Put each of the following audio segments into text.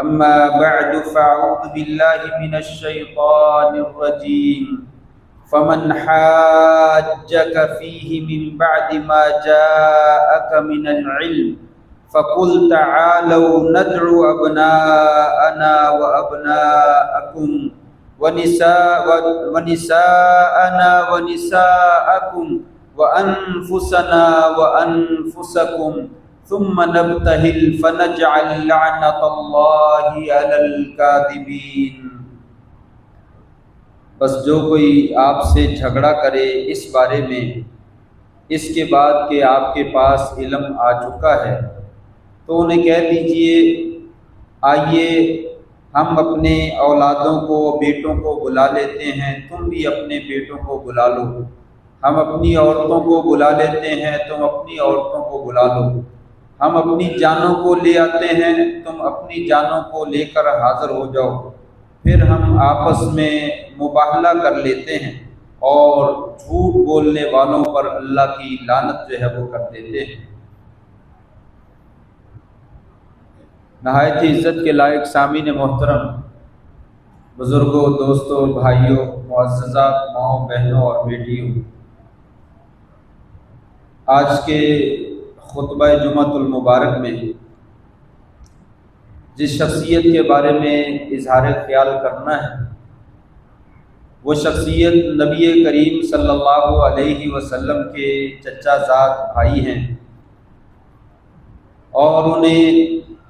أما بعد فأعوذ بالله من الشيطان الرجيم فمن حاجك فيه من بعد ما جاءك من العلم فقل تعالوا ندعو أبناءنا وأبناءكم ونساءنا ونساءكم وأنفسنا وأنفسكم ثم نبتهل فنجعل لعنة الله على الكاذبين۔ بس جو کوئی آپ سے جھگڑا کرے اس بارے میں اس کے بعد کہ آپ کے پاس علم آ چکا ہے تو انہیں کہہ دیجئے آئیے ہم اپنے اولادوں کو بیٹوں کو بلا لیتے ہیں، تم بھی اپنے بیٹوں کو بلا لو، ہم اپنی عورتوں کو بلا لیتے ہیں، تم اپنی عورتوں کو بلا لو، ہم اپنی جانوں کو لے آتے ہیں، تم اپنی جانوں کو لے کر حاضر ہو جاؤ، پھر ہم آپس میں مباہلہ کر لیتے ہیں اور جھوٹ بولنے والوں پر اللہ کی لعنت جو ہے وہ کر دیتے ہیں۔ نہایت ہی عزت کے لائق سامعین محترم، بزرگوں، دوستوں، بھائیوں، معززات ماؤں، بہنوں اور بیٹیوں، آج کے خطبہ جمعۃ المبارک میں جس شخصیت کے بارے میں اظہار خیال کرنا ہے وہ شخصیت نبی کریم صلی اللہ علیہ وسلم کے چچا زاد بھائی ہیں اور انہیں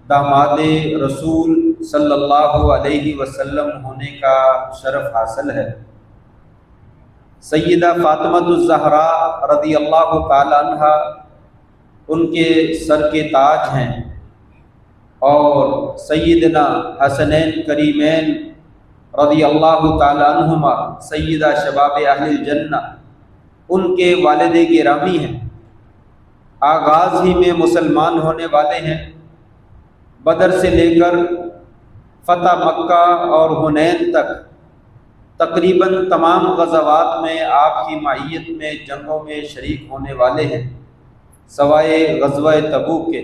داماد رسول صلی اللہ علیہ وسلم ہونے کا شرف حاصل ہے۔ سیدہ فاطمہ الزہراء رضی اللہ تعالی عنہ ان کے سر کے تاج ہیں اور سیدنا حسنین کریمین رضی اللہ تعالی عنہما سیدہ شباب اہل الجنہ ان کے والد گرامی ہیں۔ آغاز ہی میں مسلمان ہونے والے ہیں، بدر سے لے کر فتح مکہ اور حنین تک تقریباً تمام غزوات میں آپ کی معیت میں جنگوں میں شریک ہونے والے ہیں، سوائے غزوہ تبوک کے۔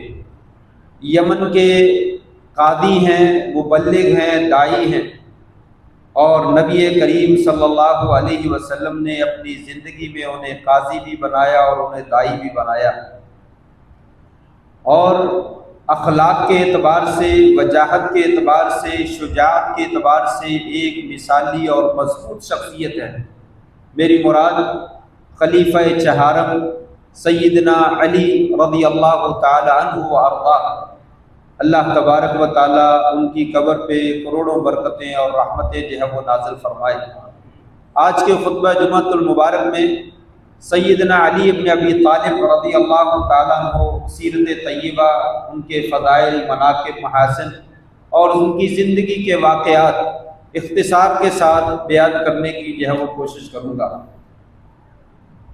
یمن کے قاضی ہیں، مبلغ ہیں، داعی ہیں، اور نبی کریم صلی اللہ علیہ وسلم نے اپنی زندگی میں انہیں قاضی بھی بنایا اور انہیں داعی بھی بنایا، اور اخلاق کے اعتبار سے، وجاہت کے اعتبار سے، شجاعت کے اعتبار سے ایک مثالی اور مضبوط شخصیت ہے۔ میری مراد خلیفہ چہارم سیدنا علی رضی اللہ تعالی عنہ وارضاہ، اللہ تبارک و تعالی ان کی قبر پہ کروڑوں برکتیں اور رحمتیں جو ہے وہ نازل فرمائے۔ آج کے خطبہ جمعۃ المبارک میں سیدنا علی ابن ابی طالب رضی اللہ تعالیٰ عنہ سیرت طیبہ، ان کے فضائل، مناقب، محاسن اور ان کی زندگی کے واقعات اختصار کے ساتھ بیان کرنے کی جو ہے وہ کوشش کروں گا۔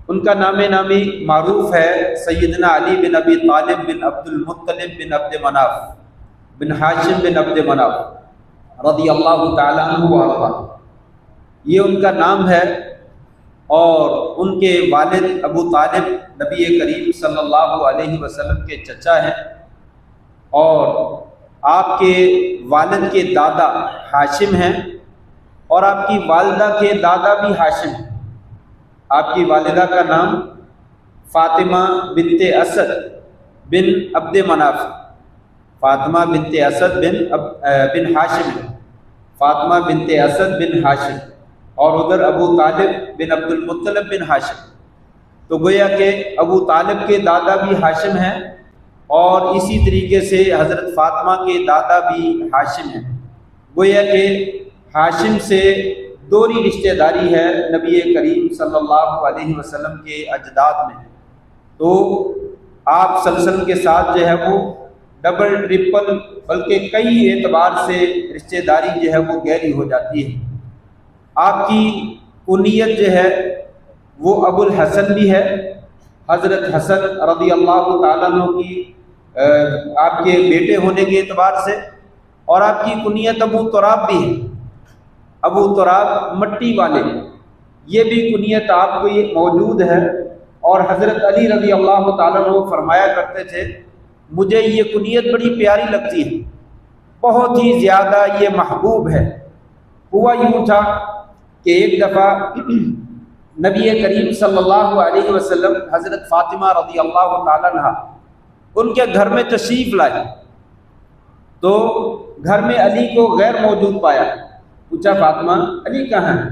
ان کا نام نامی معروف ہے سیدنا علی بن ابی طالب بن عبد المطلب بن عبد مناف بن ہاشم بن عبد مناف رضی اللہ تعالیٰ عنہ وارضاہ، یہ ان کا نام ہے، اور ان کے والد ابو طالب نبی کریم صلی اللہ علیہ وسلم کے چچا ہیں، اور آپ کے والد کے دادا ہاشم ہیں، اور آپ کی والدہ کے دادا بھی ہاشم ہیں۔ آپ کی والدہ کا نام فاطمہ بنت اسد بن عبد مناف، فاطمہ بنت اسد بن ہاشم ہے، فاطمہ بنت اسد بن ہاشم، اور ادھر ابو طالب بن عبد المطلب بن ہاشم، تو گویا کہ ابو طالب کے دادا بھی ہاشم ہیں اور اسی طریقے سے حضرت فاطمہ کے دادا بھی ہاشم ہیں، گویا کہ ہاشم سے دوہری رشتہ داری ہے نبی کریم صلی اللہ علیہ وسلم کے اجداد میں، تو آپ صلی اللہ علیہ وسلم کے ساتھ جو ہے وہ ڈبل ٹرپل بلکہ کئی اعتبار سے رشتہ داری جو ہے وہ گہری ہو جاتی ہے۔ آپ کی کنیت جو ہے وہ ابو الحسن بھی ہے، حضرت حسن رضی اللہ تعالیٰ عنہ کی آپ کے بیٹے ہونے کے اعتبار سے، اور آپ کی کنیت ابو تراب بھی ہے، ابو تراب مٹی والے، یہ بھی کنیت آپ کو یہ موجود ہے۔ اور حضرت علی رضی اللہ تعالیٰ عنہ فرمایا کرتے تھے مجھے یہ کنیت بڑی پیاری لگتی ہے، بہت ہی زیادہ یہ محبوب ہے۔ ہوا یوں تھا کہ ایک دفعہ نبی کریم صلی اللہ علیہ وسلم حضرت فاطمہ رضی اللہ تعالیٰ عنہ ان کے گھر میں تشریف لائے، تو گھر میں علی کو غیر موجود پایا۔ پوچھا فاطمہ علی کہاں ہے؟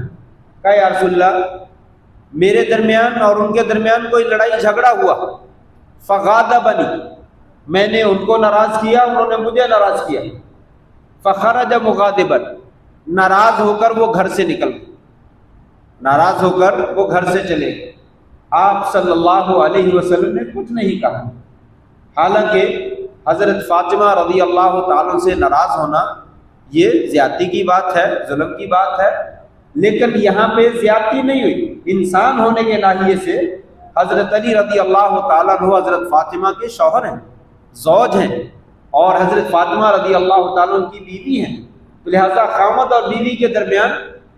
کہا یا رسول اللہ میرے درمیان اور ان کے درمیان کوئی لڑائی جھگڑا ہوا، فغاضبنی میں نے ان کو ناراض کیا، انہوں نے مجھے ناراض کیا، فخرج مغاضبا ناراض ہو کر وہ گھر سے نکل گئے، ناراض ہو کر وہ گھر سے چلے گئے۔ آپ صلی اللہ علیہ وسلم نے کچھ نہیں کہا، حالانکہ حضرت فاطمہ رضی اللہ تعالیٰ سے ناراض ہونا یہ زیادتی کی بات ہے، ظلم کی بات ہے، لیکن یہاں پہ زیادتی نہیں ہوئی۔ انسان ہونے کے ناحیے سے حضرت علی رضی اللہ تعالیٰ عنہ حضرت فاطمہ کے شوہر ہیں، زوج ہیں، اور حضرت فاطمہ رضی اللہ تعالیٰ عنہ کی بیوی ہیں، تو لہٰذا خامد اور بیوی کے درمیان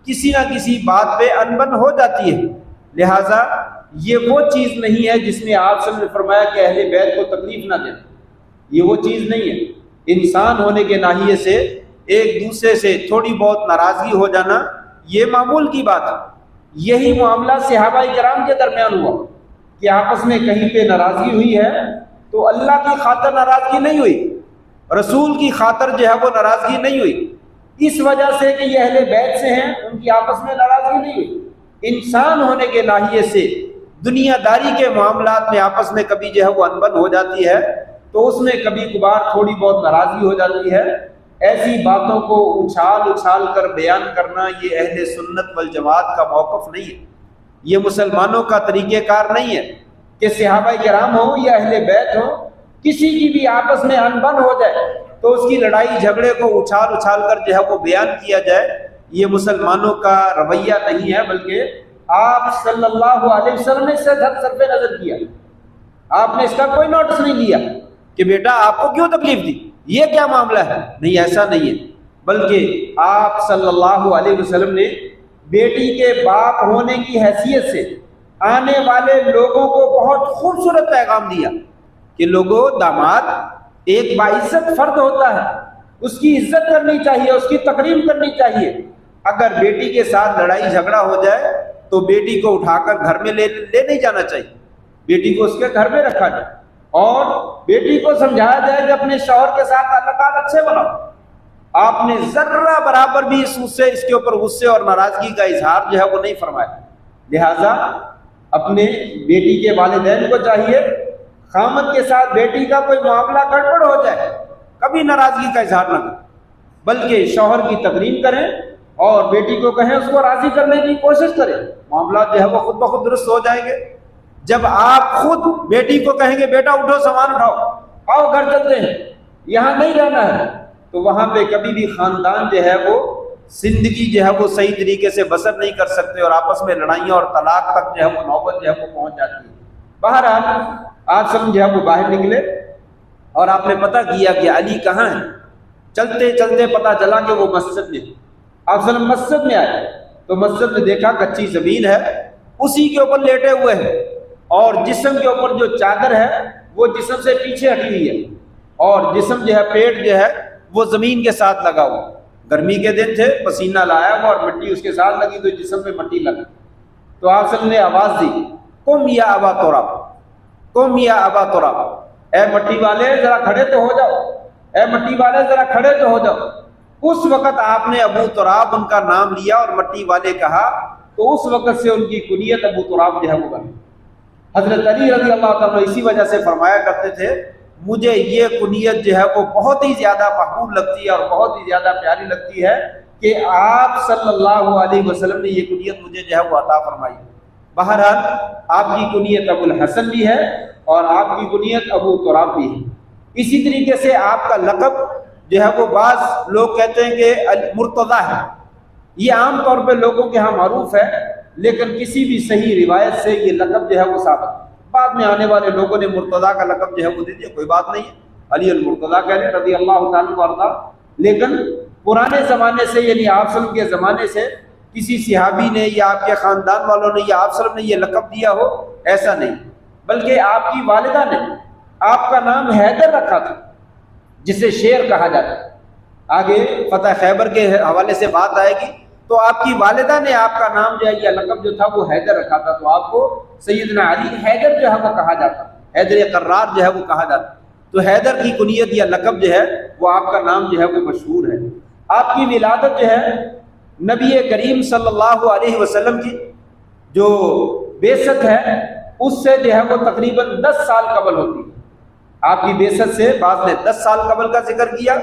کسی نہ کسی بات پہ انبن ہو جاتی ہے۔ لہٰذا یہ وہ چیز نہیں ہے جس میں آپ صلی اللہ علیہ وسلم نے فرمایا کہ اہل بیت کو تکلیف نہ دینا، یہ وہ چیز نہیں ہے۔ انسان ہونے کے ناحیے سے ایک دوسرے سے تھوڑی بہت ناراضگی ہو جانا یہ معمول کی بات ہے۔ یہی معاملہ صحابہ کرام کے درمیان ہوا کہ آپس میں کہیں پہ ناراضگی ہوئی ہے تو اللہ کی خاطر ناراضگی نہیں ہوئی، رسول کی خاطر جو ہے وہ ناراضگی نہیں ہوئی، اس وجہ سے کہ یہ اہل بیت سے ہیں ان کی آپس میں ناراضگی نہیں ہوئی۔ انسان ہونے کے ناحیے سے دنیا داری کے معاملات میں آپس میں کبھی جو ہے وہ انبن ہو جاتی ہے، تو اس میں کبھی کبھار تھوڑی بہت ناراضگی ہو جاتی ہے۔ ایسی باتوں کو اچھال کر بیان کرنا یہ اہل سنت والجماعت کا موقف نہیں ہے، یہ مسلمانوں کا طریقہ کار نہیں ہے کہ صحابہ کرام ہوں یا اہل بیت ہوں، کسی کی بھی آپس میں انبن ہو جائے تو اس کی لڑائی جھگڑے کو اچھال کر جو ہے وہ بیان کیا جائے، یہ مسلمانوں کا رویہ نہیں ہے، بلکہ آپ صلی اللہ علیہ وسلم نے اس سے صرف نظر کیا، آپ نے اس کا کوئی نوٹس نہیں لیا کہ بیٹا آپ کو کیوں تکلیف دی، یہ کیا معاملہ ہے، نہیں ایسا نہیں ہے، بلکہ آپ صلی اللہ علیہ وسلم نے بیٹی کے باپ ہونے کی حیثیت سے آنے والے لوگوں کو بہت خوبصورت پیغام دیا کہ لوگوں داماد ایک باعزت فرد ہوتا ہے، اس کی عزت کرنی چاہیے، اس کی تکریم کرنی چاہیے۔ اگر بیٹی کے ساتھ لڑائی جھگڑا ہو جائے تو بیٹی کو اٹھا کر گھر میں لے نہیں جانا چاہیے، بیٹی کو اس کے گھر میں رکھا جائے اور بیٹی کو سمجھایا جائے کہ اپنے شوہر کے ساتھ تعلقات اچھے بناؤ۔ آپ نے ذرہ برابر بھی اس کے اوپر غصے اور ناراضگی کا اظہار جو ہے وہ نہیں فرمایا۔ لہٰذا اپنے بیٹی کے والدین کو چاہیے خامد کے ساتھ بیٹی کا کوئی معاملہ گڑبڑ ہو جائے کبھی ناراضگی کا اظہار نہ کریں، بلکہ شوہر کی تکریم کریں اور بیٹی کو کہیں اس کو راضی کرنے کی کوشش کریں، معاملات جو ہے وہ خود بخود درست ہو جائیں گے۔ جب آپ خود بیٹی کو کہیں گے بیٹا اٹھو سامان اٹھاؤ آؤ گھر چلتے ہیں یہاں نہیں رہنا ہے، تو وہاں پہ کبھی بھی خاندان جو ہے وہ زندگی جو ہے وہ صحیح طریقے سے بسر نہیں کر سکتے اور آپس میں لڑائیاں اور طلاق تک جو ہے وہ نوبت جو ہے وہ پہنچ جاتی ہے۔ بہرحال آپ سب جو ہے وہ باہر نکلے اور آپ نے پتہ کیا کہ علی کہاں ہے، چلتے چلتے پتہ چلا کہ وہ مسجد میں، آپ صلی مسجد میں آئے تو مسجد میں دیکھا کچی زمین ہے، اسی کے اوپر لیٹے ہوئے ہیں اور جسم کے اوپر جو چادر ہے وہ جسم سے پیچھے ہٹی ہوئی ہے اور جسم جو ہے پیٹ جو ہے وہ زمین کے ساتھ لگا ہوا، گرمی کے دن تھے، پسینہ لایا ہوا اور مٹی اس کے ساتھ لگی تو جسم پہ مٹی لگی، تو آپ صلی نے آواز دی قم یا ابا تراب، قم یا ابا تراب، اے مٹی والے ذرا کھڑے تو ہو جاؤ، اے مٹی والے ذرا کھڑے تو ہو جاؤ۔ اس وقت آپ نے ابو تراب ان کا نام لیا اور مٹی والے کہا، تو اس وقت سے ان کی کنیت ابو تراب جو ہے وہ بنی۔ حضرت علی رضی اللہ تعالیٰ اسی وجہ سے فرمایا کرتے تھے مجھے یہ کنیت جو ہے وہ بہت ہی زیادہ محبوب لگتی ہے اور بہت ہی زیادہ پیاری لگتی ہے کہ آپ صلی اللہ علیہ وسلم نے یہ کنیت مجھے جو ہے وہ عطا فرمائی۔ بہرحال آپ کی کنیت ابو الحسن بھی ہے اور آپ کی کنیت ابو تراب بھی ہے۔ اسی طریقے سے آپ کا لقب جو ہے وہ بعض لوگ کہتے ہیں کہ مرتضیٰ ہے، یہ عام طور پہ لوگوں کے ہاں معروف ہے، لیکن کسی بھی صحیح روایت سے یہ لقب جو ہے وہ ثابت ہے۔ بعد میں آنے والے لوگوں نے مرتضیٰ کا لقب جو ہے وہ دے دیا، کوئی بات نہیں ہے، علی المرتضیٰ کہہ لیں رضی اللہ تعالیٰ عنہ، لیکن پرانے زمانے سے یعنی آپ صلی اللہ علیہ وسلم کے زمانے سے کسی صحابی نے یا آپ کے خاندان والوں نے یا آپ صلی اللہ علیہ وسلم نے یہ لقب دیا ہو ایسا نہیں، بلکہ آپ کی والدہ نے آپ کا نام حیدر رکھا تھا جسے شیر کہا جاتا ہے۔ آگے فتح خیبر کے حوالے سے بات آئے گی، تو آپ کی والدہ نے آپ کا نام جو ہے یا لقب جو تھا وہ حیدر رکھا تھا، تو آپ کو سیدنا علی حیدر جو ہے وہ کہا جاتا، حیدر قرار جو ہے وہ کہا جاتا، تو حیدر کی کنیت یا لقب جو ہے وہ آپ کا نام جو ہے وہ مشہور ہے۔ آپ کی ولادت جو ہے نبی کریم صلی اللہ علیہ وسلم کی جو بعثت ہے اس سے جو ہے وہ تقریباً 10 سال قبل ہوتی ہے۔ آپ کی بعثت سے بعض نے 10 سال قبل کا ذکر کیا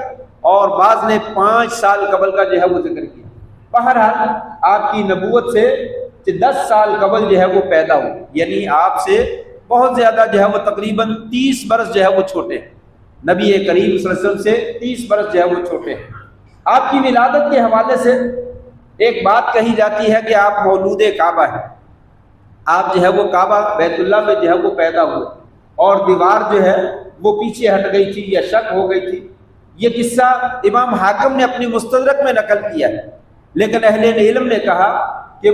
اور بعض نے 5 سال قبل کا جو ہے وہ ذکر کیا۔ بہرحال آپ کی نبوت سے 10 سال قبل جو ہے وہ پیدا ہوئی، یعنی آپ سے بہت زیادہ جو ہے وہ تقریباً 30 برس جو ہے وہ چھوٹے ہیں، نبی کریم صلی اللہ علیہ وسلم سے 30 برس جو ہے وہ چھوٹے ہیں۔ آپ کی ولادت کے حوالے سے ایک بات کہی جاتی ہے کہ آپ مولود کعبہ ہیں، آپ جو ہے وہ کعبہ بیت اللہ میں جو ہے وہ پیدا ہوئے اور دیوار جو ہے وہ پیچھے ہٹ گئی تھی یا شک ہو گئی تھی۔ یہ قصہ امام حاکم نے اپنی مستدرک میں نقل کیا ہے، لیکن اہل علم نے کہا کہ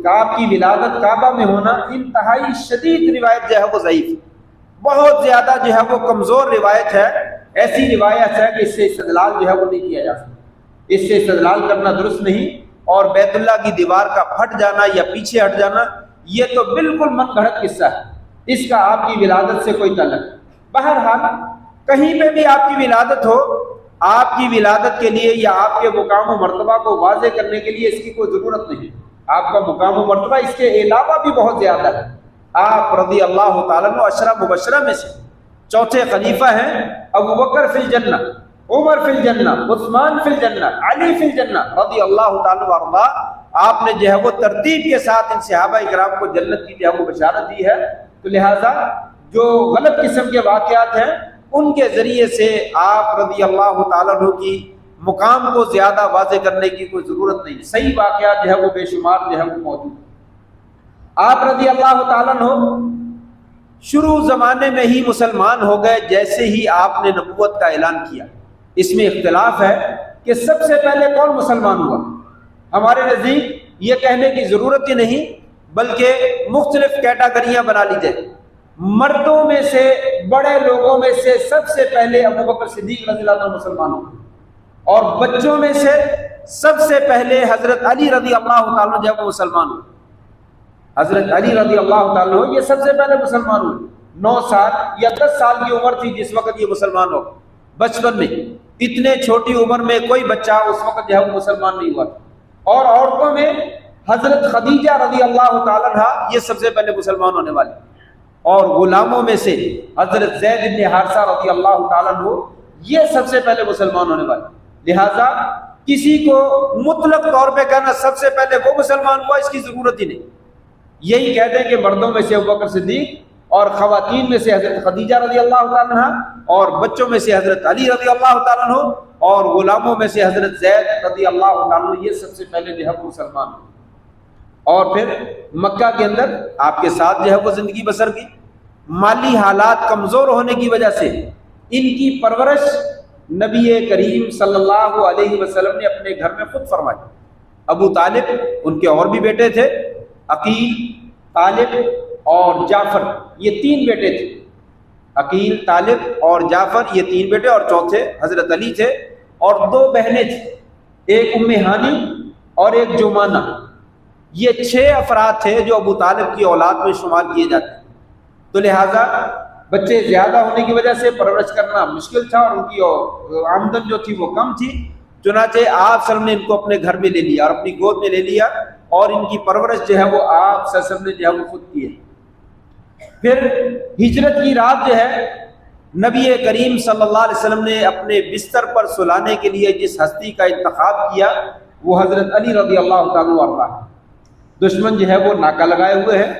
آپ کی ولادت کعبہ میں ہونا انتہائی شدید روایت جو ہے وہ ضعیف، بہت زیادہ جو ہے وہ کمزور روایت ہے، ایسی روایت ہے کہ اس سے استدلال جو ہے وہ نہیں کیا جا سکتا، اس سے استدلال کرنا درست نہیں، اور بیت اللہ کی دیوار کا پھٹ جانا یا پیچھے ہٹ جانا یہ تو بالکل من گھڑت قصہ ہے، اس کا آپ کی ولادت سے کوئی تعلق نہیں۔ بہرحال کہیں پہ بھی آپ کی ولادت ہو، آپ کی ولادت کے لیے یا آپ کے مقام و مرتبہ کو واضح کرنے کے لیے اس کی کوئی ضرورت نہیں، آپ کا مقام و مرتبہ اس کے علاوہ بھی بہت زیادہ ہے۔ آپ رضی اللہ تعالیٰ عنہ عشرہ مبشرہ میں سے چوتھے خلیفہ ہیں، ابو بکر فی الجنہ، عمر فی الجنہ، عثمان فی الجنہ، علی فی الجنہ رضی اللہ تعالیٰ عنہ۔ آپ نے جو ہے وہ ترتیب کے ساتھ ان صحابہ اکرام کو جنت کی جو ہے وہ بشارت دی ہے، تو لہٰذا جو غلط قسم کے واقعات ہیں ان کے ذریعے سے آپ رضی اللہ تعالیٰ عنہ کی مقام کو زیادہ واضح کرنے کی کوئی ضرورت نہیں، صحیح واقعات جو ہے وہ بے شمار جو ہے وہ موجود ہیں۔ آپ رضی اللہ تعالیٰ عنہ شروع زمانے میں ہی مسلمان ہو گئے جیسے ہی آپ نے نبوت کا اعلان کیا۔ اس میں اختلاف ہے کہ سب سے پہلے کون مسلمان ہوا، ہمارے نزدیک یہ کہنے کی ضرورت ہی نہیں، بلکہ مختلف کیٹاگریاں بنا لی جائیں۔ مردوں میں سے بڑے لوگوں میں سے سب سے پہلے ابو بکر صدیق رضی اللہ عنہ مسلمان ہوئے، اور بچوں میں سے سب سے پہلے حضرت علی رضی اللہ تعالیٰ جب وہ مسلمان ہوئے، حضرت علی رضی اللہ تعالیٰ یہ سب سے پہلے مسلمان ہوئے۔ 9 سال یا 10 سال کی عمر تھی جس وقت یہ مسلمان ہو، بچپن میں، اتنے چھوٹی عمر میں کوئی بچہ اس وقت جو ہے وہ مسلمان نہیں ہوا۔ اور عورتوں میں حضرت خدیجہ رضی اللہ تعالیٰ عنہ یہ سب سے پہلے مسلمان ہونے والے، اور غلاموں میں سے حضرت زید بن حارثہ رضی اللہ تعالیٰ عنہ یہ سب سے پہلے مسلمان ہونے والے۔ لہٰذا کسی کو مطلق طور پہ کہنا سب سے پہلے وہ مسلمان ہوا اس کی ضرورت ہی نہیں، یہی کہہ دیں کہ مردوں میں سے ابو بکر صدیق، اور خواتین میں سے حضرت خدیجہ رضی اللہ تعالیٰ عنہ، اور بچوں میں سے حضرت علی رضی اللہ تعالیٰ عنہ، اور غلاموں میں سے حضرت زید رضی اللہ تعالیٰ عنہ، یہ سب سے پہلے جو ہے مسلمان ہوئے۔ اور پھر مکہ کے اندر آپ کے ساتھ جو ہے وہ زندگی بسر کی۔ مالی حالات کمزور ہونے کی وجہ سے ان کی پرورش نبی کریم صلی اللہ علیہ وسلم نے اپنے گھر میں خود فرمائی۔ ابو طالب، ان کے اور بھی بیٹے تھے، عقیل، طالب اور جعفر، یہ 3 بیٹے تھے، عقیل، طالب اور جعفر یہ 3 بیٹے، اور چوتھے حضرت علی تھے، اور 2 بہنیں تھیں، ایک ام ہانی اور ایک جمانہ۔ یہ 6 افراد تھے جو ابو طالب کی اولاد میں شمار کیے جاتے ہیں۔ تو لہٰذا بچے زیادہ ہونے کی وجہ سے پرورش کرنا مشکل تھا، اور ان کی آمدن جو تھی وہ کم تھی، چنانچہ آپ صلی اللہ علیہ وسلم نے ان کو اپنے گھر میں لے لیا اور اپنی گود میں لے لیا، اور ان کی پرورش جو ہے وہ آپ صلی اللہ علیہ وسلم نے جو ہے وہ خود کی ہے۔ پھر ہجرت کی رات جو ہے نبی کریم صلی اللہ علیہ وسلم نے اپنے بستر پر سلانے کے لیے جس ہستی کا انتخاب کیا وہ حضرت علی رضی اللہ تعالیٰ عنہ۔ دشمن جو ہے وہ ناکہ لگائے ہوئے ہیں،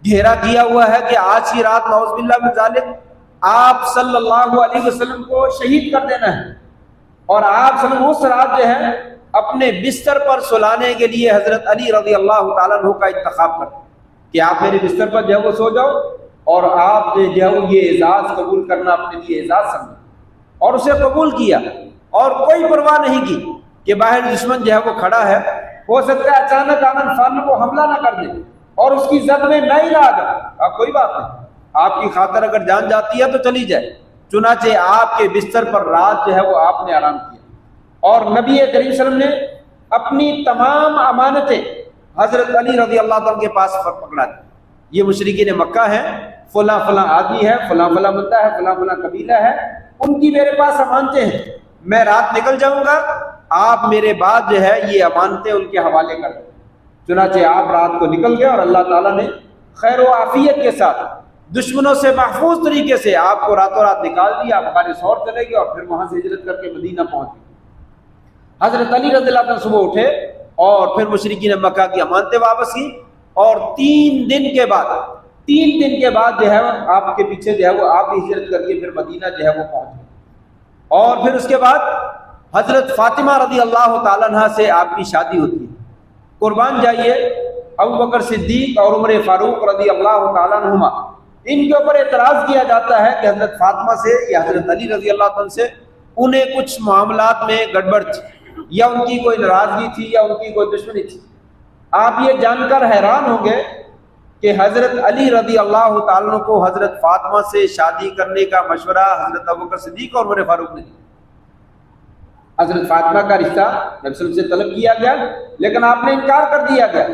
گھیرا کیا ہوا ہے کہ آج کی رات نعوذ باللہ من ذالک آپ صلی اللہ علیہ وسلم کو شہید کر دینا ہے، اور آپ صلی اللہ علیہ وسلم اس رات جو ہے اپنے بستر پر سلانے کے لیے حضرت علی رضی اللہ تعالیٰ عنہ کا انتخاب کرتے کہ آپ میرے بستر پر جو ہے وہ سو جاؤ، اور آپ نے جو ہے وہ یہ اعزاز قبول کرنا اپنے لیے اعزاز سمجھا، اور اسے قبول کیا، اور کوئی پرواہ نہیں کی کہ باہر دشمن جو ہے وہ کھڑا ہے، ہو سکتا ہے اچانک آنن فان کو حملہ نہ کر دے اور اس کی زد میں نہ ہی نہ آ جائے، کوئی بات نہیں، آپ کی خاطر اگر جان جاتی ہے تو چلی جائے۔ چنانچہ آپ کے بستر پر رات جو ہے وہ آپ نے آرام کیا، اور نبی کریم صلی اللہ علیہ وسلم نے اپنی تمام امانتیں حضرت علی رضی اللہ عنہ کے پاس پکڑا دی. یہ مشرکین مکہ ہیں، فلاں فلاں آدمی ہے، فلاں فلاں بندہ ہے، فلاں فلاں قبیلہ ہے، ان کی میرے پاس امانتیں ہیں، میں رات نکل جاؤں گا، آپ میرے بعد جو ہے یہ امانتیں ان کے حوالے کر دیں. چنانچہ آپ رات کو نکل گئے اور اللہ تعالیٰ نے خیر و عافیت کے ساتھ دشمنوں سے محفوظ طریقے سے آپ کو راتوں رات نکال دیا. آپ غار ثور چلے گئے اور پھر وہاں سے ہجرت کر کے مدینہ پہنچ گئے. حضرت علی رضی اللہ عنہ صبح اٹھے اور پھر مشرکین مکہ کی امانتیں واپس کی، اور 3 دن کے بعد جو ہے آپ کے پیچھے جو ہے وہ آپ بھی ہجرت کر کے پھر مدینہ جو ہے وہ پہنچ گئے. اور پھر اس کے بعد حضرت فاطمہ رضی اللہ تعالیٰ عنہ سے آپ کی شادی ہوتی ہے. قربان جائیے، ابو بکر صدیق اور عمر فاروق رضی اللہ تعالیٰ عنہما، ان کے اوپر اعتراض کیا جاتا ہے کہ حضرت فاطمہ سے یا حضرت علی رضی اللہ عنہ سے انہیں کچھ معاملات میں گڑبڑ تھی، یا ان کی کوئی ناراضگی تھی، یا ان کی کوئی دشمنی تھی. آپ یہ جان کر حیران ہوں گے کہ حضرت علی رضی اللہ تعالیٰ عنہ کو حضرت فاطمہ سے شادی کرنے کا مشورہ حضرت ابو بکر صدیق اور عمر فاروق نے دیا. حضرت فاطمہ کا رشتہ نبی صلی اللہ علیہ وسلم سے طلب کیا گیا، لیکن آپ نے انکار کر دیا گیا.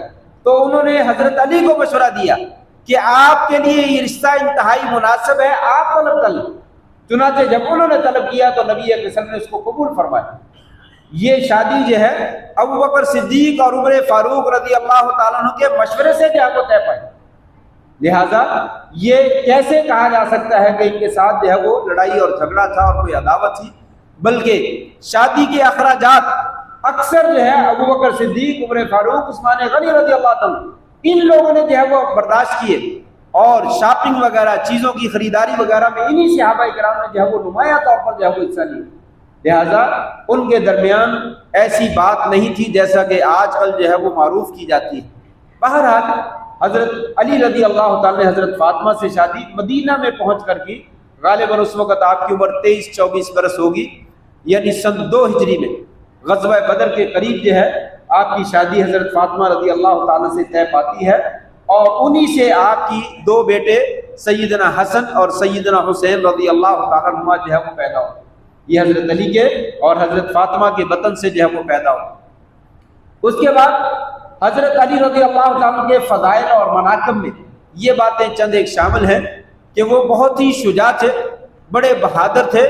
تو انہوں نے حضرت علی کو مشورہ دیا کہ آپ کے لیے یہ رشتہ انتہائی مناسب ہے، آپ طلب کر لیں. چنانچہ جب انہوں نے طلب کیا تو نبی صلی اللہ علیہ وسلم نے اس کو قبول فرمایا. یہ شادی جو ہے ابو بکر صدیق اور عمر فاروق رضی اللہ تعالیٰ عنہ کے مشورے سے جو ہے وہ طے پائی. لہذا یہ کیسے کہا جا سکتا ہے کہ ان کے ساتھ جو ہے وہ لڑائی اور جھگڑا تھا اور کوئی عداوت تھی؟ بلکہ شادی کے اخراجات اکثر جو ہے ابو بکر صدیق، عمر فاروق، عثمان غنی رضی اللہ عنہ، ان لوگوں نے جو ہے وہ برداشت کیے، اور شاپنگ وغیرہ، چیزوں کی خریداری وغیرہ میں انہی صحابہ کرام نے جو ہے وہ نمایاں طور پر جو ہے وہ حصہ لیا. لہذا ان کے درمیان ایسی بات نہیں تھی جیسا کہ آج کل جو ہے وہ معروف کی جاتی ہے. بہرحال حضرت علی رضی اللہ تعالیٰ نے حضرت فاطمہ سے شادی مدینہ میں پہنچ کر کی. غالباً اس وقت آپ کی عمر 23-24 برس ہوگی، یعنی سن 2 ہجری میں غزوہ بدر کے قریب جو ہے آپ کی شادی حضرت فاطمہ رضی اللہ تعالیٰ سے طے پاتی ہے. اور انہی سے آپ کی 2 بیٹے سیدنا حسن اور سیدنا حسین رضی اللہ تعالیٰ عنہما جو ہے وہ پیدا ہوئے. یہ حضرت علی کے اور حضرت فاطمہ کے بطن سے جو ہے وہ پیدا ہوئے. اس کے بعد حضرت علی رضی اللہ تعالیٰ کے فضائل اور مناقب میں یہ باتیں چند ایک شامل ہیں کہ وہ بہت ہی شجاع تھے، بڑے بہادر تھے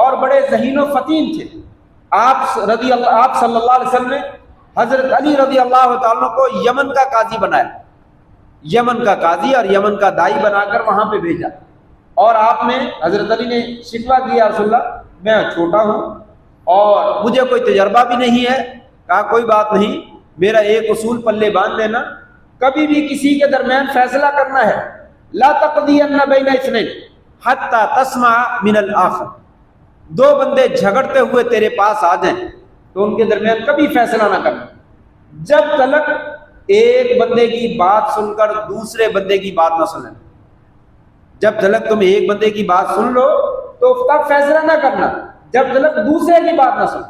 اور بڑے ذہین و فطین تھے. آپ صلی اللہ علیہ وسلم نے حضرت علی رضی اللہ تعالیٰ کو یمن کا قاضی بنایا، یمن کا قاضی اور یمن کا دائی بنا کر وہاں پہ بھیجا. اور آپ نے حضرت علی نے شکوہ کیا، رسول اللہ میں چھوٹا ہوں اور مجھے کوئی تجربہ بھی نہیں ہے. کہا کوئی بات نہیں، میرا ایک اصول پلے باندھ لینا، کبھی بھی کسی کے درمیان فیصلہ کرنا ہے، لا تقضین بین اثنین حتی تسمع من الآخر. 2 بندے جھگڑتے ہوئے تیرے پاس آ جائیں تو ان کے درمیان کبھی فیصلہ نہ کرنا جب تلک ایک بندے کی بات سن کر دوسرے بندے کی بات نہ سنیں. جب تلک تم ایک بندے کی بات سن لو تو تب فیصلہ نہ کرنا جب تلک دوسرے کی بات نہ سن.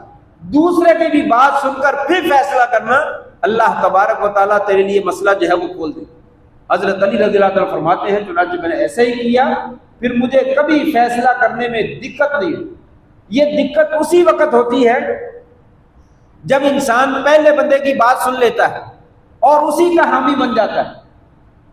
دوسرے کی بھی بات سن کر پھر فیصلہ کرنا، اللہ تبارک و تعالیٰ تیرے لیے مسئلہ جو ہے وہ کھول دے. حضرت علی رضی اللہ عنہ فرماتے ہیں چنانچہ میں نے ایسے ہی کیا، پھر مجھے کبھی فیصلہ کرنے میں دقت نہیں ہوئی. یہ دقت اسی وقت ہوتی ہے جب انسان پہلے بندے کی بات سن لیتا ہے اور اسی کا حامی بن جاتا ہے.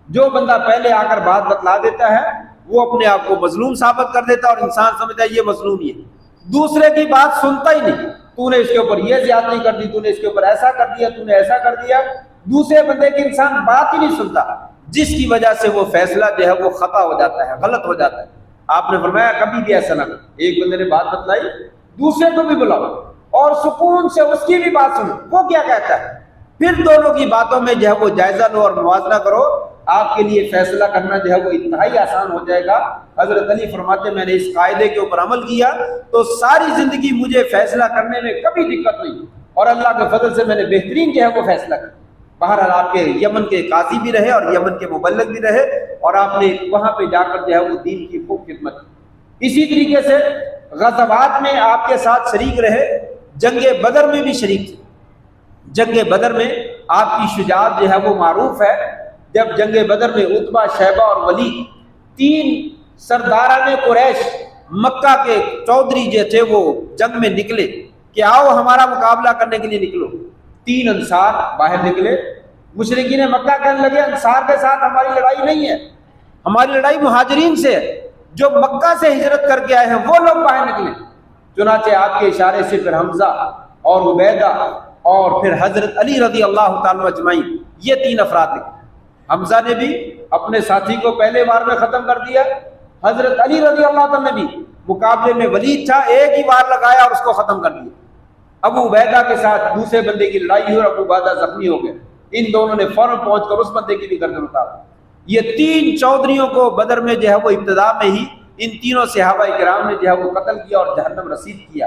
جو بندہ پہلے آ کر بات بتلا دیتا ہے وہ اپنے آپ کو مظلوم ثابت کر دیتا ہے اور انسان سمجھتا ہے یہ مظلوم ہی ہے. دوسرے کی بات سنتا ہی نہیں، تو نے اس کے اوپر یہ زیادتی کر دی، تو نے اس کے اوپر ایسا کر دیا، تو نے ایسا کر دیا. دوسرے بندے کی انسان بات ہی نہیں سنتا، جس کی وجہ سے وہ فیصلہ جو ہے وہ خطا ہو جاتا ہے، غلط ہو جاتا ہے. آپ نے فرمایا کبھی بھی ایسا نہ کرو. ایک بندے نے بات بتلائی، دوسرے کو بھی بلاؤ اور سکون سے اس کی بھی بات سنو وہ کیا کہتا ہے، پھر دونوں کی باتوں میں جو ہے وہ جائزہ لو اور موازنہ کرو. آپ کے لیے فیصلہ کرنا جو ہے وہ انتہائی آسان ہو جائے گا. حضرت علی فرماتے میں نے اس قاعدے کے اوپر عمل کیا تو ساری زندگی مجھے فیصلہ کرنے میں کبھی دقت نہیں، اور اللہ کے فضل سے میں نے بہترین جو ہے وہ فیصلہ کیا. بہرحال آپ کے یمن کے قاضی بھی رہے اور یمن کے مبلغ بھی رہے، اور آپ نے وہاں پہ جا کر جو ہے وہ دین کی خوب خدمت کی. اسی طریقے سے غزوات میں آپ کے ساتھ شریک رہے، جنگ بدر میں بھی شریک تھے. جنگ بدر میں آپ کی شجاعت جو ہے وہ معروف ہے. جب جنگ بدر میں عتبہ، شیبہ اور ولید 3 سرداران قریش مکہ کے چودھری جو تھے وہ جنگ میں نکلے کہ آؤ ہمارا مقابلہ کرنے کے لیے نکلو۔ 3 انصار باہر نکلے، مشرکین مکہ کہنے لگے انصار کے ساتھ ہماری لڑائی نہیں ہے، ہماری لڑائی مہاجرین سے ہے، جو مکہ سے ہجرت کر کے آئے ہیں وہ لوگ باہر نکلے۔ چنانچہ آپ کے اشارے سے پھر حمزہ اور عبیدہ اور پھر حضرت علی رضی اللہ تعالیٰ اجمعین، یہ 3 افراد نکلے۔ حمزہ نے بھی اپنے ساتھی کو پہلے وار میں ختم کر دیا، حضرت علی رضی اللہ تعالیٰ نے بھی، مقابلے میں ولید تھا، ایک ہی وار لگایا اور اس کو ختم کر دیا۔ ابو عبیدہ کے ساتھ دوسرے بندے کی لڑائی ہوئی اور ابو عبیدہ زخمی ہو گئے، ان دونوں نے فوراً پہنچ کر اس بندے کی بھی گردن اتار دی۔ یہ 3 چودھریوں کو بدر میں جو ہے وہ ابتدا میں ہی ان تینوں صحابہ کرام نے جو ہے وہ قتل کیا اور جہنم رسید کیا۔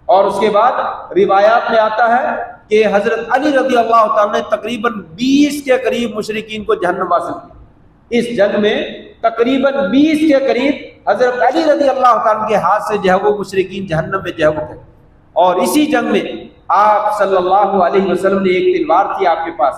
اور اس کے بعد روایات میں آتا ہے کہ حضرت علی رضی اللہ تعالیٰ نے تقریباً 20 کے قریب مشرکین کو جہنم حاصل کیا۔ اس جنگ میں تقریباً 20 کے قریب حضرت علی رضی اللہ تعالیٰ کے ہاتھ سے جو ہے وہ مشرکین جہنم میں جو ہے وہ گئے۔ اور اسی جنگ میں آپ صلی اللہ علیہ وسلم نے ایک تلوار تھی آپ کے پاس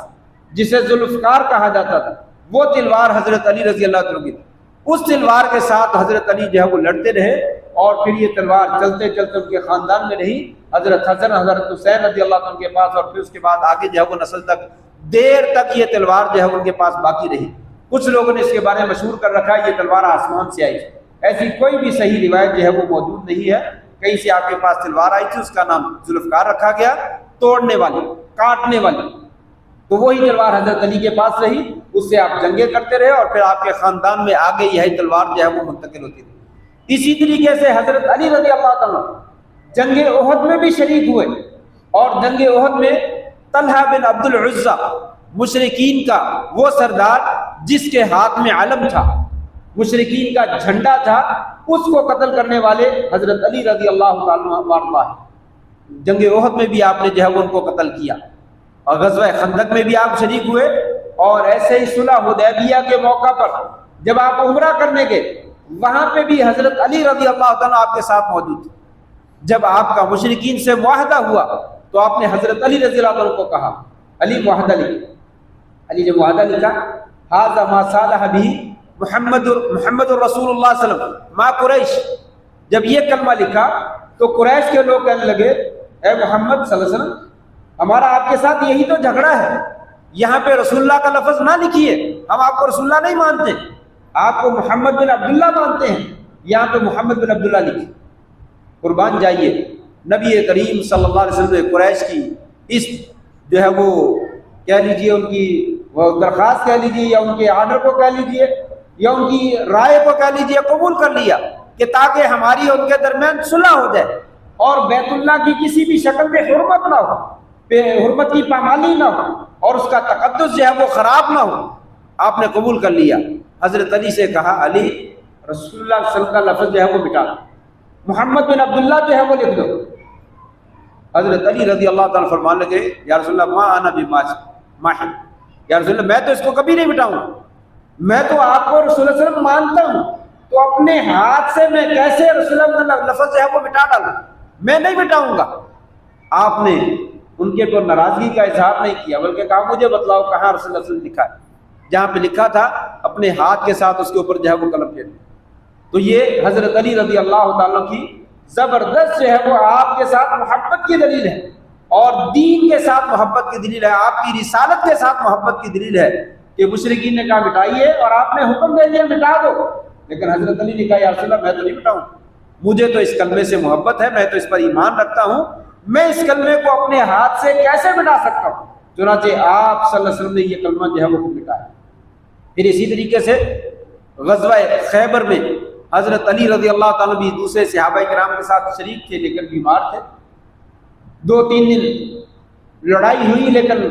جسے ذوالفقار کہا جاتا تھا، وہ تلوار حضرت علی رضی اللہ تعالیٰ کی تھی۔ اس تلوار کے ساتھ حضرت علی جو ہے وہ لڑتے رہے اور پھر یہ تلوار چلتے چلتے ان کے خاندان میں رہی، حضرت حسن حضرت حسین رضی اللہ عنہ کے پاس، اور پھر اس کے بعد آگے جو ہے وہ نسل تک دیر تک یہ تلوار جو ہے ان کے پاس باقی رہی۔ کچھ لوگوں نے اس کے بارے میں مشہور کر رکھا ہے یہ تلوار آسمان سے آئی، ایسی کوئی بھی صحیح روایت جو ہے وہ موجود نہیں ہے۔ کہیں سے آپ کے پاس تلوار آئی تھی، اس کا نام ذوالفقار رکھا گیا، توڑنے والی، کاٹنے والی، تو وہی تلوار حضرت علی کے پاس رہی، اس سے آپ جنگیں کرتے رہے اور پھر آپ کے خاندان میں آگے یہی تلوار جو ہے وہ منتقل ہوتی تھی۔ اسی طریقے سے حضرت علی رضی اللہ تعالیٰ جنگ احد میں بھی شریک ہوئے، اور جنگ احد میں طلحہ بن عبد العزہ مشرکین کا وہ سردار جس کے ہاتھ میں علم تھا، مشرکین کا جھنڈا تھا، اس کو قتل کرنے والے حضرت علی رضی اللہ تعالیٰ عنہ۔ جنگ احد میں بھی آپ نے جو ہے وہ ان کو قتل کیا، اور غزوہ خندق میں بھی آپ شریک ہوئے، اور ایسے ہی صلح حدیبیہ کے موقع پر جب آپ عمرہ کرنے گئے وہاں پہ بھی حضرت علی رضی اللہ تعالیٰ آپ کے ساتھ موجود تھے۔ جب آپ کا مشرکین سے معاہدہ ہوا تو آپ نے حضرت علی رضی اللہ عنہ کو کہا علی معاہدہ لکھ۔ علی نے معاہدہ لکھا، ھذا ما صالح به محمد رسول اللہ صلی اللہ علیہ وسلم ما قریش۔ جب یہ کلمہ لکھا تو قریش کے لوگ کہنے لگے اے محمد صلی اللہ علیہ وسلم، ہمارا آپ کے ساتھ یہی تو جھگڑا ہے، یہاں پہ رسول اللہ کا لفظ نہ لکھیے، ہم آپ کو رسول اللہ نہیں مانتے، آپ کو محمد بن عبداللہ مانتے ہیں، یہاں پہ محمد بن عبداللہ لکھیے۔ قربان جائیے، نبی کریم صلی اللہ علیہ وسلم نے قریش کی اس جو ہے وہ کہہ لیجیے ان کی وہ درخواست کہہ لیجیے یا ان کے آرڈر کو کہہ لیجیے یا ان کی رائے کو کہہ لیجیے قبول کر لیا کہ تاکہ ہماری اور ان کے درمیان صلح ہو جائے اور بیت اللہ کی کسی بھی شکل میں حرمت نہ ہو، حرمت کی پامالی نہ ہو اور اس کا تقدس جو ہے وہ خراب نہ ہو۔ آپ نے قبول کر لیا۔ حضرت علی سے کہا علی رسول اللہ صلی اللہ علیہ وسلم کا لفظ جو ہے وہ مٹا دو، محمد بن عبداللہ جو ہے وہ لکھ دو۔ حضرت علی رضی اللہ تعالیٰ فرمانے لگے یا رسول اللہ ما انا بماحی، یا رسول اللہ میں تو اس کو کبھی نہیں مٹاؤں گا، میں تو آپ کو رسول اللہ صلی اللہ علیہ وسلم مانتا ہوں، تو اپنے ہاتھ سے میں کیسے رسول اللہ کا لفظ جو ہے وہ مٹا ڈالوں، میں نہیں مٹاؤں گا۔ آپ نے ان کے پر ناراضگی کا اظہار نہیں کیا بلکہ کہا مجھے بتلاؤ کہاں رسول اللہ صلی اللہ علیہ وسلم لکھا ہے، جہاں پہ لکھا تھا اپنے ہاتھ کے ساتھ اس کے اوپر جو ہے وہ قلم پھیر دیا۔ تو یہ حضرت علی رضی اللہ تعالیٰ کی زبردست جو ہے وہ آپ کے ساتھ محبت کی دلیل ہے اور دین کے ساتھ محبت کی دلیل ہے، آپ کی رسالت کے ساتھ محبت کی دلیل ہے کہ مشرکین نے کہا مٹائیے اور آپ نے حکم دے دیا مٹا دو، لیکن حضرت علی نے کہا یا رسول اللہ میں تو نہیں مٹاؤں، مجھے تو اس کلمے سے محبت ہے، میں تو اس پر ایمان رکھتا ہوں، میں اس کلمے کو اپنے ہاتھ سے کیسے مٹا سکتا ہوں۔ چنانچہ آپ صلی اللہ علیہ وسلم نے یہ کلمہ جو ہے وہ مٹایا۔ پھر اسی طریقے سے غزوہ خیبر میں حضرت علی رضی اللہ تعالیٰ بھی دوسرے صحابہ کرام کے ساتھ شریک تھے لیکن بیمار تھے، 2-3 دن لڑائی ہوئی لیکن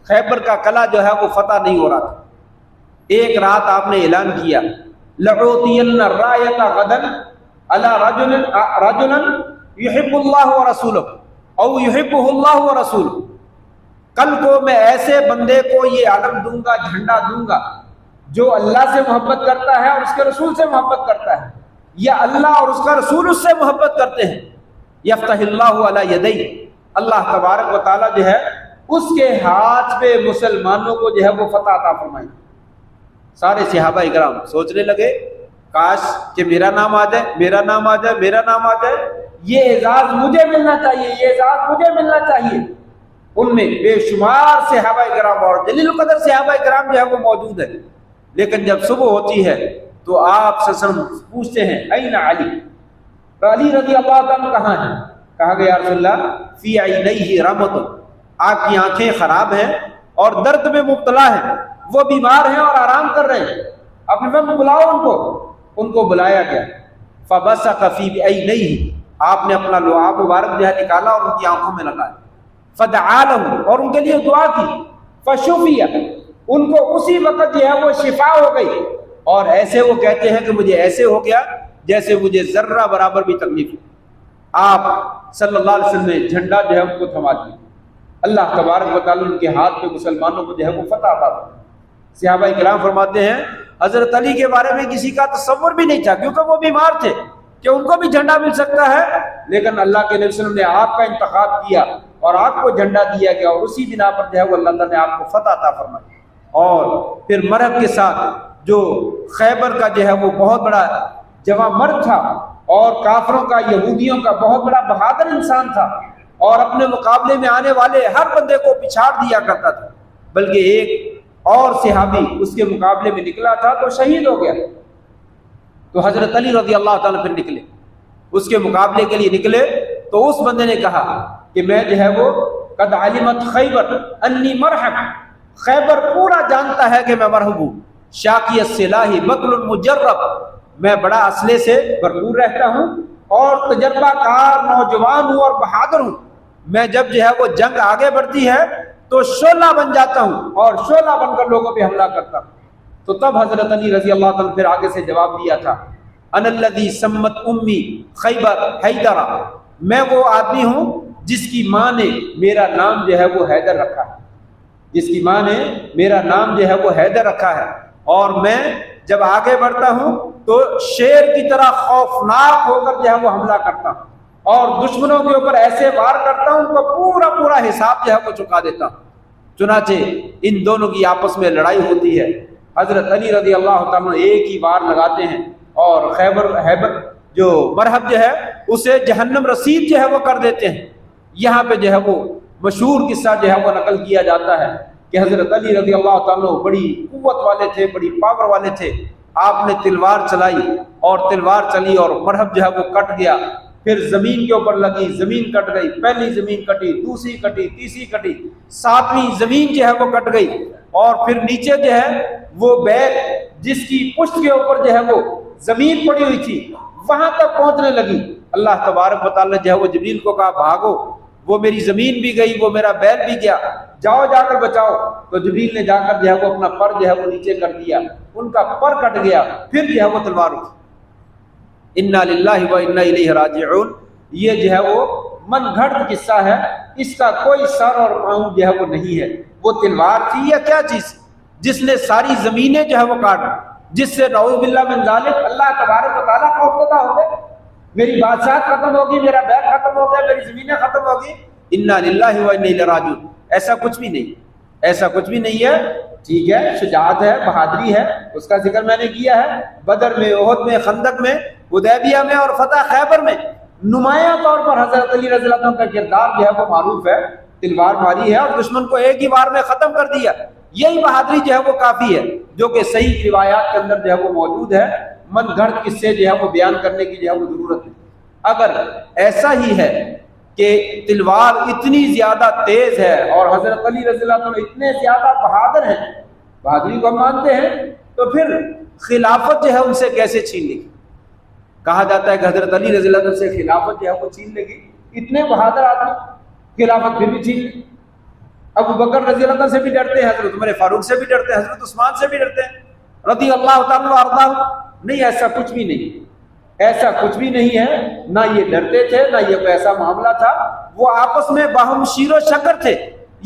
خیبر کا قلعہ جو ہے وہ فتح نہیں ہو رہا تھا۔ ایک رات آپ نے اعلان کیا لَأُعْطِيَنَّ الرَّايَةَ غَدًا عَلَى رَجُلًا يُحِبُّ اللَّهُ وَرَسُولُهُ او يحبه اللہ ورسولہ، کل کو میں ایسے بندے کو یہ علم دوں گا، جھنڈا دوں گا جو اللہ سے محبت کرتا ہے اور اس کے رسول سے محبت کرتا ہے، یا اللہ اور اس کا رسول اس سے محبت کرتے ہیں۔ یفتح اللہ علی یدی، اللہ تبارک و تعالیٰ جو ہے اس کے ہاتھ پہ مسلمانوں کو جو ہے وہ فتح عطا فرمائیں۔ سارے صحابہ کرام سوچنے لگے کاش کہ میرا نام آ جائے، میرا نام آ جائے، میرا نام آ جائے۔ یہ اعزاز مجھے ملنا چاہیے، یہ اعزاز مجھے ملنا چاہیے۔ ان میں بے شمار صحابہ کرام اور جلیل القدر صحابہ کرام جو ہے وہ موجود ہے، لیکن جب صبح ہوتی ہے تو آپ صلی اللہ علیہ وسلم پوچھتے ہیں این علی، علی رضی اللہ تعالیٰ کہاں ہیں؟ کہا گیا یا رسول اللہ فی عینیہ رمۃ، آپ کی آنکھیں خراب ہیں اور درد میں مبتلا ہیں، وہ بیمار ہیں اور آرام کر رہے ہیں، اپنے میں بلاؤ ان کو بلایا گیا۔ فبصق فی عینیہ، آپ نے اپنا لعاب مبارک جو ہے نکالا اور ان کی آنکھوں میں لگایا، فدعا لهم، اور ان کے لیے دعا کی، فشفی، ان کو اسی وقت جو ہے وہ شفا ہو گئی، اور ایسے وہ کہتے ہیں کہ مجھے ایسے ہو گیا جیسے مجھے ذرہ برابر بھی تکلیف ہو۔ آپ صلی اللہ علیہ وسلم نے جھنڈا جو ہے ان کو تھما دیا، اللہ تبارک و تعالیٰ ان کے ہاتھ پہ مسلمانوں کو جو ہے وہ فتح عطا فرمایا۔ صحابہ کرام فرماتے ہیں حضرت علی کے بارے میں کسی کا تصور بھی نہیں تھا، کیونکہ وہ بیمار تھے کہ ان کو بھی جھنڈا مل سکتا ہے، لیکن اللہ کے نبی صلی اللہ علیہ وسلم نے آپ کا انتخاب کیا اور آپ کو جھنڈا دیا گیا، اور اسی بنا پر جو ہے وہ اللہ تعالیٰ نے آپ کو فتح عطا فرمائی۔ اور پھر مرد کے ساتھ جو خیبر کا جو ہے وہ بہت بڑا جواں مرد تھا، اور کافروں کا، یہودیوں کا بہت بڑا بہادر انسان تھا، اور اپنے مقابلے میں آنے والے ہر بندے کو پچھاڑ دیا کرتا تھا، بلکہ ایک اور صحابی اس کے مقابلے میں نکلا تھا تو شہید ہو گیا، تو حضرت علی رضی اللہ تعالیٰ پھر نکلے، اس کے مقابلے کے لیے نکلے، تو اس بندے نے کہا کہ میں جو ہے وہ قد علمت خیبر انی مرحب، خیبر پورا جانتا ہے کہ میں مرحوم ہوں، شاکی السلاح بطل مجرب، میں بڑا اسلحے سے بھرپور رہتا ہوں اور تجربہ کار نوجوان ہوں اور بہادر ہوں، میں جب جو ہے وہ جنگ آگے بڑھتی ہے تو شعلہ بن جاتا ہوں اور شعلہ بن کر لوگوں پہ حملہ کرتا ہوں۔ تو تب حضرت علی رضی اللہ تعالیٰ پھر آگے سے جواب دیا تھا، انا الذی سمت امی خیبر حیدرا، میں وہ آدمی ہوں جس کی ماں نے میرا نام جو ہے وہ حیدر رکھا ہے، جس کی ماں نے میرا نام جو ہے وہ حیدر رکھا ہے، اور میں جب آگے بڑھتا ہوں تو شیر کی طرح خوفناک ہو کر جو ہے وہ حملہ کرتا ہوں، اور دشمنوں کے اوپر ایسے وار کرتا ہوں ان کو پورا حساب جو ہے وہ چکا دیتا ہوں۔ چنانچہ ان دونوں کی آپس میں لڑائی ہوتی ہے، حضرت علی رضی اللہ تعالیٰ ایک ہی وار لگاتے ہیں اور خیبر جو مرحب جو ہے اسے جہنم رسید جو ہے وہ کر دیتے ہیں۔ یہاں پہ جو ہے وہ مشہور قصہ جو ہے وہ نقل کیا جاتا ہے کہ حضرت علی رضی اللہ تعالیٰ بڑی قوت والے تھے، بڑی پاور والے تھے، آپ نے تلوار چلائی اور تلوار چلی اور مرحب جو ہے وہ کٹ گیا، پھر زمین کے اوپر لگی، زمین کٹ گئی، پہلی زمین کٹی، دوسری کٹی، تیسری کٹی، ساتویں زمین جو ہے وہ کٹ گئی، اور پھر نیچے جو ہے وہ بیل جس کی پشت کے اوپر جو ہے وہ زمین پڑی ہوئی تھی وہاں تک پہنچنے لگی۔ اللہ تبارک و تعالیٰ جو ہے وہ جبریل کو کہا بھاگو، وہ میری زمین بھی گئی، وہ میرا بیل بھی گیا، جاؤ جا کر بچاؤ۔ تو جبریل نے جا کر جو ہے وہ اپنا پر جو ہے وہ نیچے کر دیا، ان کا پر کٹ گیا، پھر جو ہے وہ تلوار اٹھی۔ انا للہ و انا الیہ راجعون، یہ جو ہے وہ من گھڑت قصہ ہے، اس کا کوئی سر اور پاؤں جو ہے وہ نہیں ہے۔ وہ تلوار تھی یا کیا چیز جس نے ساری زمینیں جو ہے وہ کاٹ، جس سے نعوذ باللہ من ذالک اللہ تبارک و تعالیٰ کا افتتاح ہو گئے، میری بادشاہت ختم ہوگی، میرا بیت ختم ہو گیا، میری زمینیں ختم ہوگی۔ انا للہ و انا الیہ راجعون، ایسا کچھ بھی نہیں، ایسا کچھ بھی نہیں ہے۔ ٹھیک ہے، شجاعت ہے، بہادری ہے، اس کا ذکر میں نے کیا ہے، بدر میں، احد میں، خندق میں، حدیبیہ میں اور فتح خیبر میں نمایاں طور پر حضرت علی رضی اللہ عنہ کا کردار جو ہے وہ معروف ہے، تلوار ماری ہے اور دشمن کو ایک ہی وار میں ختم کر دیا۔ یہی بہادری جو ہے وہ کافی ہے، جو کہ صحیح روایات کے اندر جو ہے وہ موجود ہے، من گھڑت قصے جو ہے وہ بیان کرنے کی جو ہے وہ ضرورت ہے۔ اگر ایسا ہی ہے کہ تلوار اتنی زیادہ تیز ہے اور حضرت علی رضی اللہ عنہ اتنے زیادہ بہادر ہیں، بہادری کو ہم مانتے ہیں، تو پھر خلافت جو ہے ان سے کیسے چھین لے گی؟ کہا جاتا ہے کہ حضرت علی رضی اللہ عنہ سے خلافت جو ہے وہ چھین لے گی، اتنے بہادر آدمی خلافت پھر بھی چھین لے۔ ابو بکر رضی اللہ عنہ سے بھی ڈرتے ہیں، حضرت عمر فاروق سے بھی ڈرتے ہیں، حضرت عثمان سے بھی ڈرتے ہیں رضی اللہ تعالیٰ عنہ۔ نہیں، ایسا کچھ بھی نہیں، ایسا کچھ بھی نہیں ہے، نہ یہ ڈرتے تھے، نہ یہ کوئی ایسا معاملہ تھا، وہ آپس میں باہم شیر و شکر تھے۔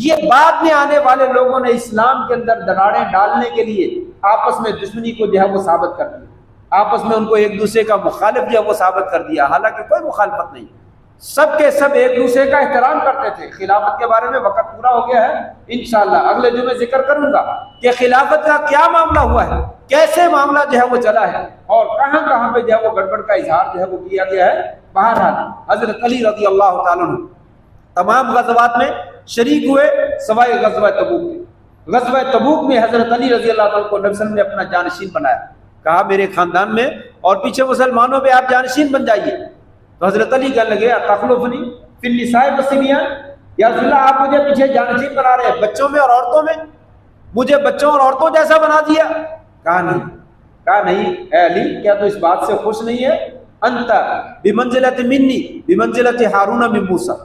یہ بعد میں آنے والے لوگوں نے اسلام کے اندر دراڑیں ڈالنے کے لیے آپس میں دشمنی کو جو ہے وہ ثابت کر دیا، آپس میں ان کو ایک دوسرے کا مخالف جو ہے وہ ثابت کر دیا، حالانکہ کوئی مخالفت نہیں، سب کے سب ایک دوسرے کا احترام کرتے تھے۔ خلافت کے بارے میں وقت پورا ہو گیا ہے، انشاءاللہ اگلے جمعے ذکر کروں گا کہ خلافت کا کیا معاملہ ہوا ہے، کیسے معاملہ جو ہے وہ چلا ہے، اور کہاں کہاں پہ جو ہے وہ گڑبڑ کا اظہار جو ہے وہ کیا گیا ہے۔ بہرحال حضرت علی رضی اللہ تعالیٰ عنہ تمام غزوات میں شریک ہوئے سوائے غزوہ تبوک کے۔ غزوہ تبوک میں حضرت علی رضی اللہ تعالیٰ کو نبی صلی اللہ علیہ وسلم نے اپنا جانشین بنایا، کہا میرے خاندان میں اور پیچھے مسلمانوں پہ آپ جانشین بن جائیے۔ تو حضرت علی کہنے لگے تخلفنی فی النساء والصبیان، یا رسول اللہ آپ مجھے پیچھے جانشین بنا رہے ہیں بچوں میں اور عورتوں میں، مجھے بچوں اور عورتوں جیسا بنا دیا؟ کہا نہیں اے علی، کیا تو اس بات سے خوش نہیں ہے؟ انت بمنزلۃ منی بمنزلۃ ہارون من موسیٰ،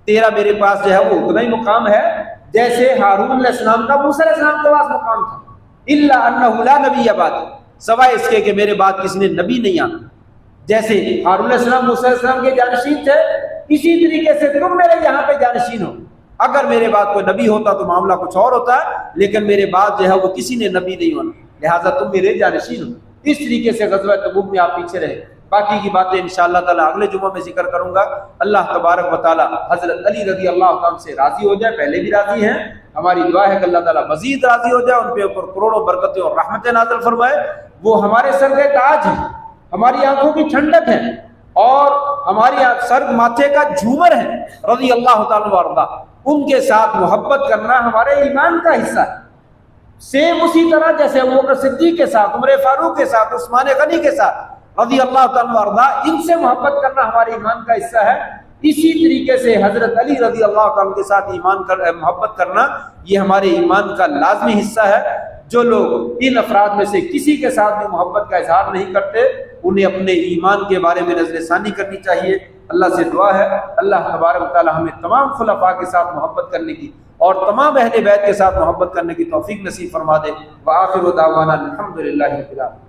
تیرا میرے پاس جو ہے وہ اتنا ہی مقام ہے جیسے ہارون علیہ السلام کا موسیٰ علیہ السلام کے پاس مقام تھا، الا انہ لا نبی بعد، سوائے اس کے کہ میرے بعد کسی نے نبی نہیں آنا۔ جیسے ہارون علیہ السلام موسیٰ علیہ السلام کے جانشین تھے، اسی طریقے سے تم میرے یہاں پہ جانشین ہو۔ اگر میرے بعد کوئی نبی ہوتا تو معاملہ کچھ اور ہوتا ہے، لیکن میرے بعد جو ہے وہ کسی نے نبی نہیں ہونا، لہٰذا تم میرے جانشین ہو۔ اس طریقے سے غزوہ تبوک میں آپ پیچھے رہے۔ باقی کی باتیں انشاءاللہ تعالیٰ اگلے جمعہ میں ذکر کروں گا۔ اللہ تبارک و تعالیٰ حضرت علی رضی اللہ تعالیٰ سے راضی ہو جائے، پہلے بھی راضی ہیں، ہماری دعا ہے کہ اللہ تعالیٰ مزید راضی ہو جائے، ان پہ اوپر کروڑوں برکتیں اور رحمتیں نازل فرمائے۔ وہ ہمارے سر کے تاج ہیں، ہماری آنکھوں کی ٹھنڈک ہیں، اور ہماری سر ماتھے کا جھومر ہے رضی اللہ تعالیٰ وارضا۔ ان کے ساتھ محبت کرنا ہمارے ایمان کا حصہ ہے، سیم اسی طرح جیسے ابوبکر صدیق کے ساتھ، عمر فاروق کے ساتھ، عثمان غنی کے ساتھ رضی اللہ تعالیٰ وارضا، ان سے محبت کرنا ہمارے ایمان کا حصہ ہے۔ اسی طریقے سے حضرت علی رضی اللہ تعالیٰ کے ساتھ محبت کرنا یہ ہمارے ایمان کا لازمی حصہ ہے۔ جو لوگ ان افراد میں سے کسی کے ساتھ بھی محبت کا اظہار نہیں کرتے، انہیں اپنے ایمان کے بارے میں نظر ثانی کرنی چاہیے۔ اللہ سے دعا ہے اللہ تبارک و تعالی ہمیں تمام خلفاء کے ساتھ محبت کرنے کی اور تمام اہل بیت کے ساتھ محبت کرنے کی توفیق نصیب فرما دے۔ وآخر دعوانا الحمدللہ رب العالمین۔